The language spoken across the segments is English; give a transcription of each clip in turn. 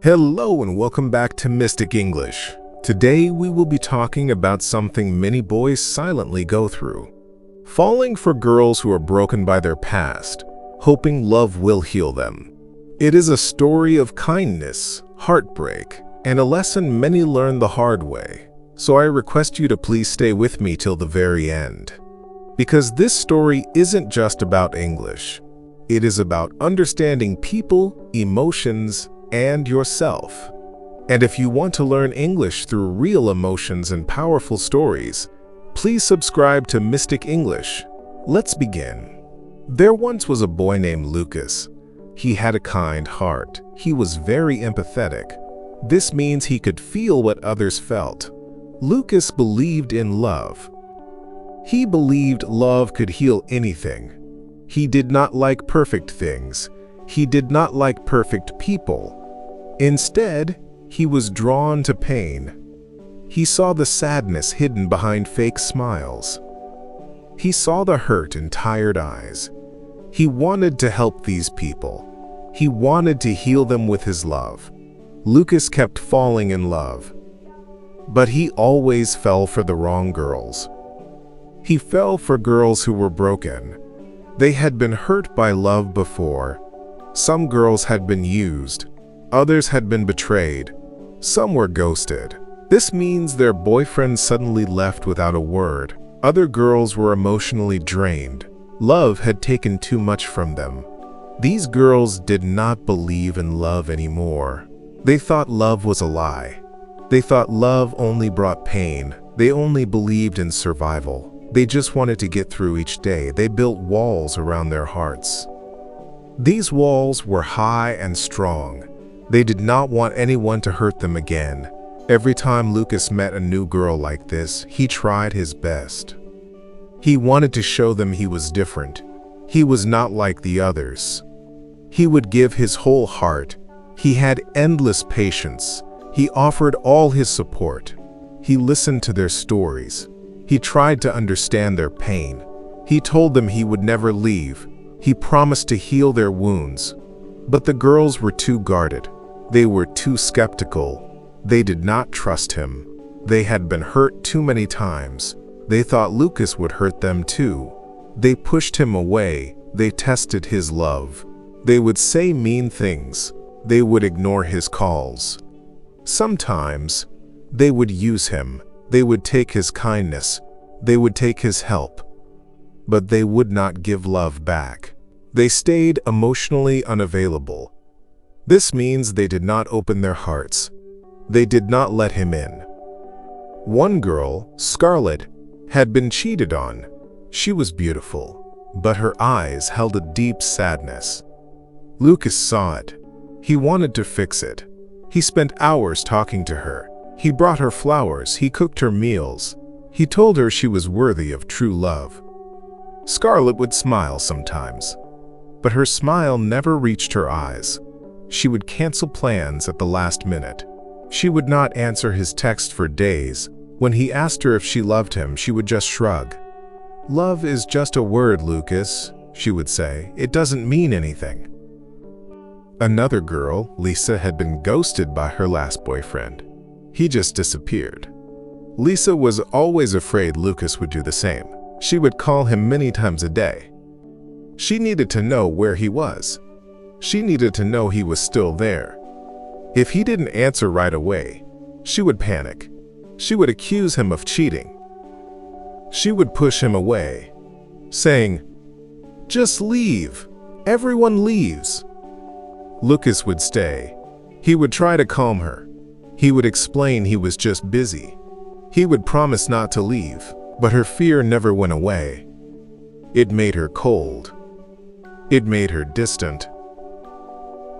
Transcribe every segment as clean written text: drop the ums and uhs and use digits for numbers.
Hello and welcome back to Mystic English. Today we will be talking about something many boys silently go through. Falling for girls who are broken by their past, hoping love will heal them. It is a story of kindness, heartbreak, and a lesson many learn the hard way. So I request you to please stay with me till the very end. Because this story isn't just about English. It is about understanding people, emotions, and yourself. And if you want to learn English through real emotions and powerful stories, please subscribe to Mystic English. Let's begin. There once was a boy named Lucas. He had a kind heart. He was very empathetic. This means he could feel what others felt. Lucas believed in love. He believed love could heal anything. He did not like perfect things. He did not like perfect people. Instead, he was drawn to pain. He saw the sadness hidden behind fake smiles. He saw the hurt in tired eyes. He wanted to help these people. He wanted to heal them with his love. Lucas kept falling in love. But he always fell for the wrong girls. He fell for girls who were broken. They had been hurt by love before. Some girls had been used. Others had been betrayed. Some were ghosted. This means their boyfriend suddenly left without a word. Other girls were emotionally drained. Love had taken too much from them. These girls did not believe in love anymore. They thought love was a lie. They thought love only brought pain. They only believed in survival. They just wanted to get through each day. They built walls around their hearts. These walls were high and strong. They did not want anyone to hurt them again. Every time Lucas met a new girl like this, he tried his best. He wanted to show them he was different. He was not like the others. He would give his whole heart. He had endless patience. He offered all his support. He listened to their stories. He tried to understand their pain. He told them he would never leave. He promised to heal their wounds. But the girls were too guarded. They were too skeptical. They did not trust him. They had been hurt too many times. They thought Lucas would hurt them too. They pushed him away. They tested his love. They would say mean things. They would ignore his calls. Sometimes, they would use him. They would take his kindness. They would take his help. But they would not give love back. They stayed emotionally unavailable. This means they did not open their hearts. They did not let him in. One girl, Scarlett, had been cheated on. She was beautiful, but her eyes held a deep sadness. Lucas saw it. He wanted to fix it. He spent hours talking to her. He brought her flowers. He cooked her meals. He told her she was worthy of true love. Scarlett would smile sometimes, but her smile never reached her eyes. She would cancel plans at the last minute. She would not answer his text for days. When he asked her if she loved him, she would just shrug. "Love is just a word, Lucas," she would say. "It doesn't mean anything." Another girl, Lisa, had been ghosted by her last boyfriend. He just disappeared. Lisa was always afraid Lucas would do the same. She would call him many times a day. She needed to know where he was. She needed to know he was still there. If he didn't answer right away, she would panic. She would accuse him of cheating. She would push him away, saying, "Just leave. Everyone leaves." Lucas would stay. He would try to calm her. He would explain he was just busy. He would promise not to leave, but her fear never went away. It made her cold. It made her distant.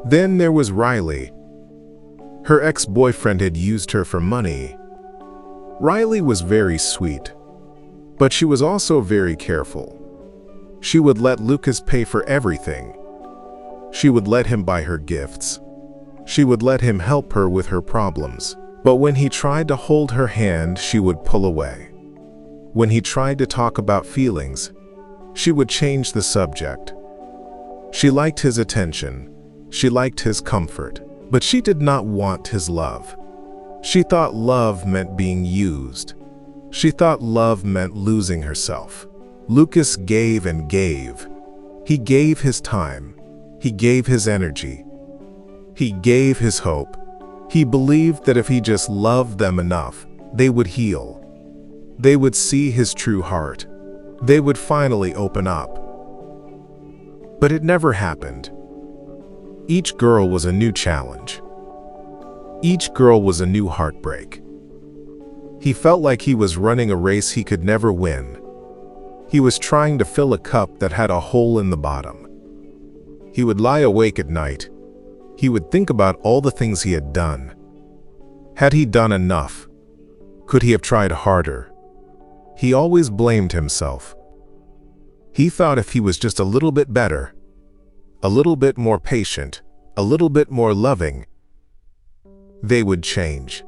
Then there was Riley. Her ex-boyfriend had used her for money. Riley was very sweet, but she was also very careful. She would let Lucas pay for everything. She would let him buy her gifts. She would let him help her with her problems. But when he tried to hold her hand, she would pull away. When he tried to talk about feelings, she would change the subject. She liked his attention. She liked his comfort. But she did not want his love. She thought love meant being used. She thought love meant losing herself. Lucas gave and gave. He gave his time. He gave his energy. He gave his hope. He believed that if he just loved them enough, they would heal. They would see his true heart. They would finally open up. But it never happened. Each girl was a new challenge. Each girl was a new heartbreak. He felt like he was running a race he could never win. He was trying to fill a cup that had a hole in the bottom. He would lie awake at night. He would think about all the things he had done. Had he done enough? Could he have tried harder? He always blamed himself. He thought if he was just a little bit better, a little bit more patient, a little bit more loving, they would change.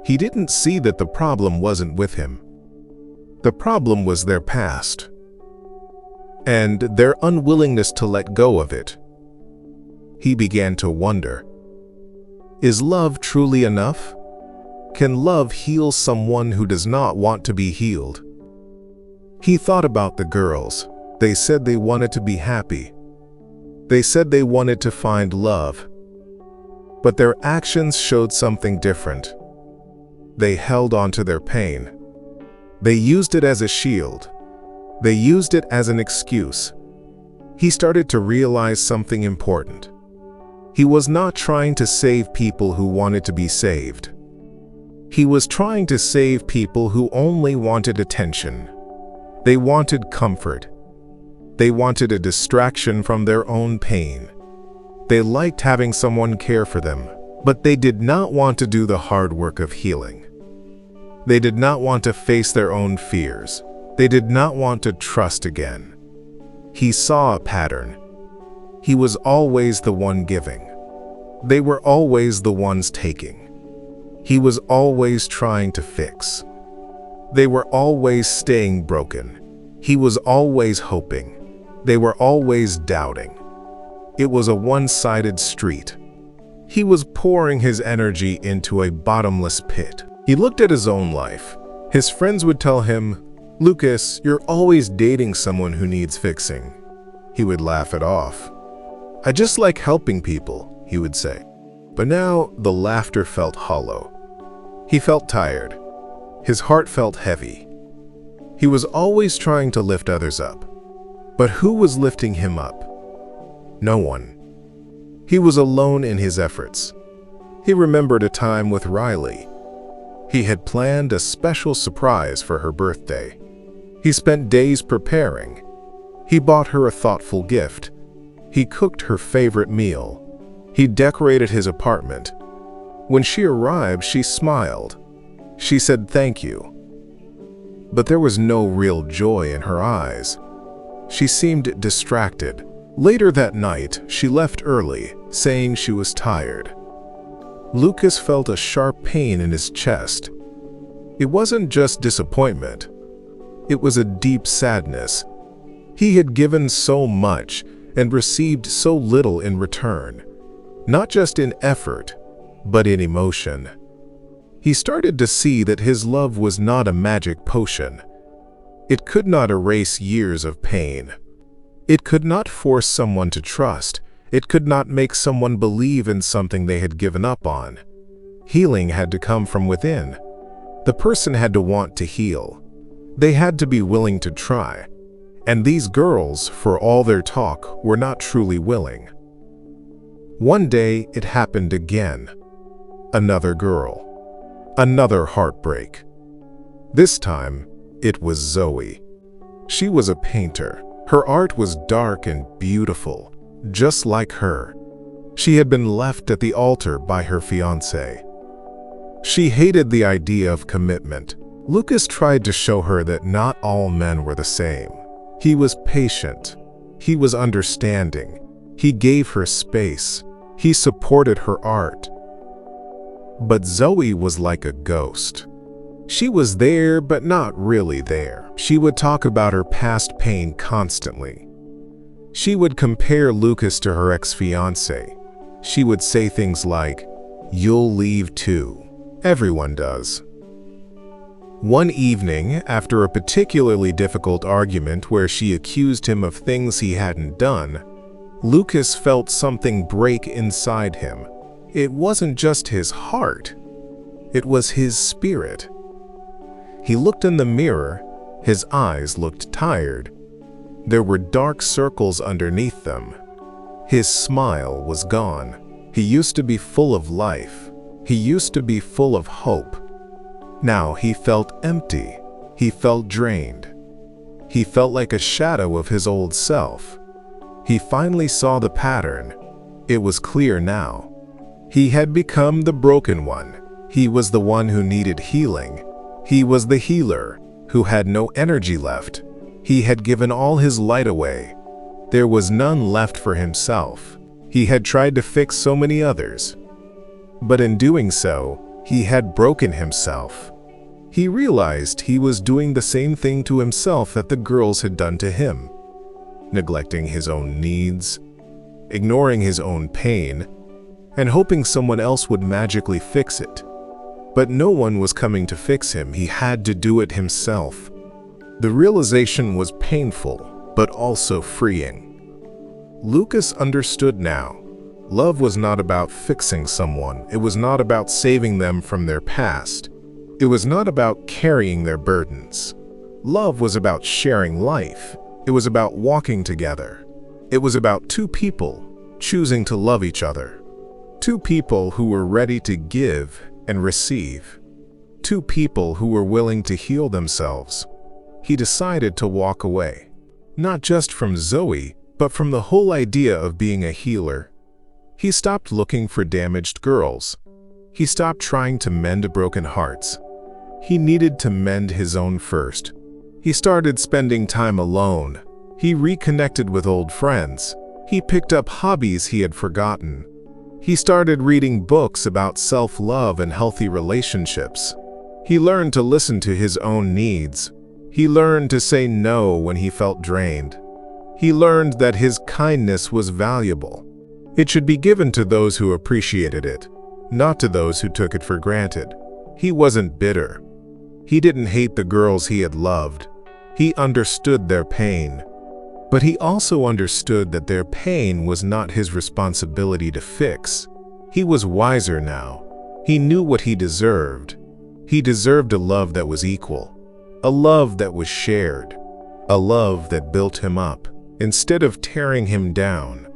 He didn't see that the problem wasn't with him. The problem was their past, and their unwillingness to let go of it. He began to wonder, is love truly enough? Can love heal someone who does not want to be healed? He thought about the girls. They said they wanted to be happy. They said they wanted to find love. But their actions showed something different. They held on to their pain. They used it as a shield. They used it as an excuse. He started to realize something important. He was not trying to save people who wanted to be saved. He was trying to save people who only wanted attention. They wanted comfort. They wanted a distraction from their own pain. They liked having someone care for them, but they did not want to do the hard work of healing. They did not want to face their own fears. They did not want to trust again. He saw a pattern. He was always the one giving. They were always the ones taking. He was always trying to fix. They were always staying broken. He was always hoping. They were always doubting. It was a one-sided street. He was pouring his energy into a bottomless pit. He looked at his own life. His friends would tell him, "Lucas, you're always dating someone who needs fixing." He would laugh it off. "I just like helping people," he would say. But now the laughter felt hollow. He felt tired. His heart felt heavy. He was always trying to lift others up. But who was lifting him up? No one. He was alone in his efforts. He remembered a time with Riley. He had planned a special surprise for her birthday. He spent days preparing. He bought her a thoughtful gift. He cooked her favorite meal. He decorated his apartment. When she arrived, she smiled. She said thank you. But there was no real joy in her eyes. She seemed distracted. Later that night, she left early, saying she was tired. Lucas felt a sharp pain in his chest. It wasn't just disappointment. It was a deep sadness. He had given so much and received so little in return, not just in effort, but in emotion. He started to see that his love was not a magic potion. It could not erase years of pain. It could not force someone to trust. It could not make someone believe in something they had given up on. Healing had to come from within. The person had to want to heal. They had to be willing to try. And these girls, for all their talk, were not truly willing. One day, it happened again. Another girl. Another heartbreak. This time, it was Zoe. She was a painter. Her art was dark and beautiful, just like her. She had been left at the altar by her fiancé. She hated the idea of commitment. Lucas tried to show her that not all men were the same. He was patient. He was understanding. He gave her space. He supported her art. But Zoe was like a ghost. She was there, but not really there. She would talk about her past pain constantly. She would compare Lucas to her ex-fiancé. She would say things like, "You'll leave too. Everyone does." One evening, after a particularly difficult argument where she accused him of things he hadn't done, Lucas felt something break inside him. It wasn't just his heart, it was his spirit. He looked in the mirror, his eyes looked tired. There were dark circles underneath them. His smile was gone. He used to be full of life. He used to be full of hope. Now he felt empty. He felt drained. He felt like a shadow of his old self. He finally saw the pattern. It was clear now. He had become the broken one. He was the one who needed healing. He was the healer who had no energy left. He had given all his light away. There was none left for himself. He had tried to fix so many others. But in doing so, he had broken himself. He realized he was doing the same thing to himself that the girls had done to him, neglecting his own needs, ignoring his own pain, and hoping someone else would magically fix it. But no one was coming to fix him. He had to do it himself. The realization was painful, but also freeing. Lucas understood now. Love was not about fixing someone. It was not about saving them from their past. It was not about carrying their burdens. Love was about sharing life. It was about walking together. It was about two people choosing to love each other. Two people who were ready to give and receive. Two people who were willing to heal themselves. He decided to walk away. Not just from Zoe, but from the whole idea of being a healer. He stopped looking for damaged girls. He stopped trying to mend broken hearts. He needed to mend his own first. He started spending time alone. He reconnected with old friends. He picked up hobbies he had forgotten. He started reading books about self-love and healthy relationships. He learned to listen to his own needs. He learned to say no when he felt drained. He learned that his kindness was valuable. It should be given to those who appreciated it, not to those who took it for granted. He wasn't bitter. He didn't hate the girls he had loved. He understood their pain. But he also understood that their pain was not his responsibility to fix. He was wiser now. He knew what he deserved. He deserved a love that was equal, a love that was shared, a love that built him up instead of tearing him down.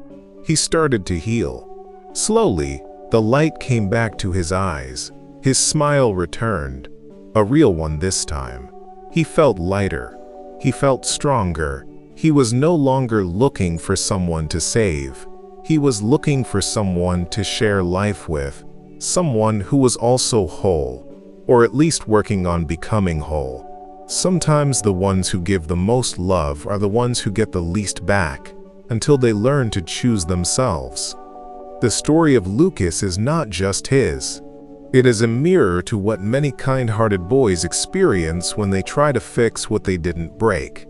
He started to heal. Slowly, the light came back to his eyes. His smile returned, a real one this time. He felt lighter. He felt stronger. He was no longer looking for someone to save. He was looking for someone to share life with, someone who was also whole, or at least working on becoming whole. Sometimes the ones who give the most love are the ones who get the least back, until they learn to choose themselves. The story of Lucas is not just his. It is a mirror to what many kind-hearted boys experience when they try to fix what they didn't break.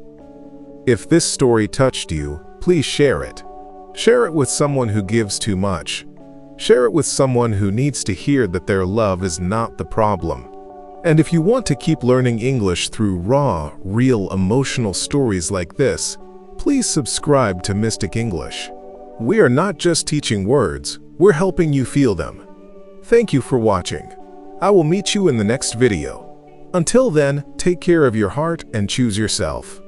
If this story touched you, please share it. Share it with someone who gives too much. Share it with someone who needs to hear that their love is not the problem. And if you want to keep learning English through raw, real, emotional stories like this, please subscribe to Mystic English. We are not just teaching words, we're helping you feel them. Thank you for watching. I will meet you in the next video. Until then, take care of your heart and choose yourself.